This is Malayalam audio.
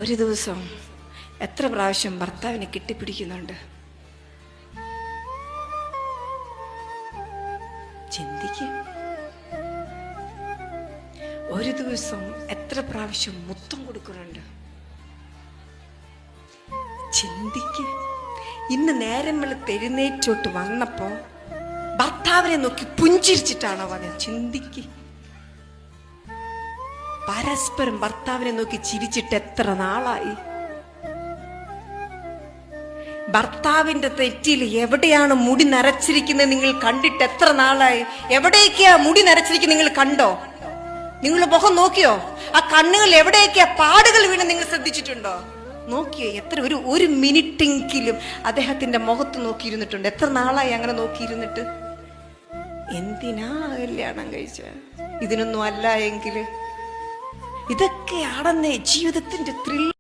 ഒരു ദിവസം എത്ര പ്രാവശ്യം ഭർത്താവിനെ കെട്ടിപ്പിടിക്കുന്നുണ്ട്? ചിന്തിക്ക്. ഒരു ദിവസം എത്ര പ്രാവശ്യം മുത്തം കൊടുക്കുന്നുണ്ട്? ചിന്തിക്ക്. ഇന്ന് നേരം വെളുത്ത് എഴുന്നേറ്റോട്ട് വന്നപ്പോ ഭർത്താവിനെ നോക്കി പുഞ്ചിരിച്ചിട്ടാണോ വന്നത്? ചിന്തിക്ക്. പരസ്പരം ഭർത്താവിനെ നോക്കി ചിരിച്ചിട്ട് എത്ര നാളായി? ഭർത്താവിന്റെ തെറ്റിൽ എവിടെയാണ് മുടി നരച്ചിരിക്കുന്നത് നിങ്ങൾ കണ്ടിട്ട് എത്ര നാളായി? എവിടേക്കാ മുടി നരച്ചിരിക്കുന്നത് നിങ്ങൾ കണ്ടോ? നിങ്ങൾ മുഖം നോക്കിയോ? ആ കണ്ണുകൾ എവിടേക്കാ പാടുകൾ വീണ് നിങ്ങൾ ശ്രദ്ധിച്ചിട്ടുണ്ടോ? നോക്കിയോ? എത്ര ഒരു മിനിറ്റെങ്കിലും അദ്ദേഹത്തിന്റെ മുഖത്ത് നോക്കിയിരുന്നിട്ടുണ്ട്? എത്ര നാളായി അങ്ങനെ നോക്കിയിരുന്നിട്ട്? എന്തിനാ കല്യാണം കഴിച്ച? ഇതിനൊന്നും അല്ല എങ്കില്. ഇതൊക്കെയാണെന്നേ ജീവിതത്തിന്റെ ത്രില്ല്.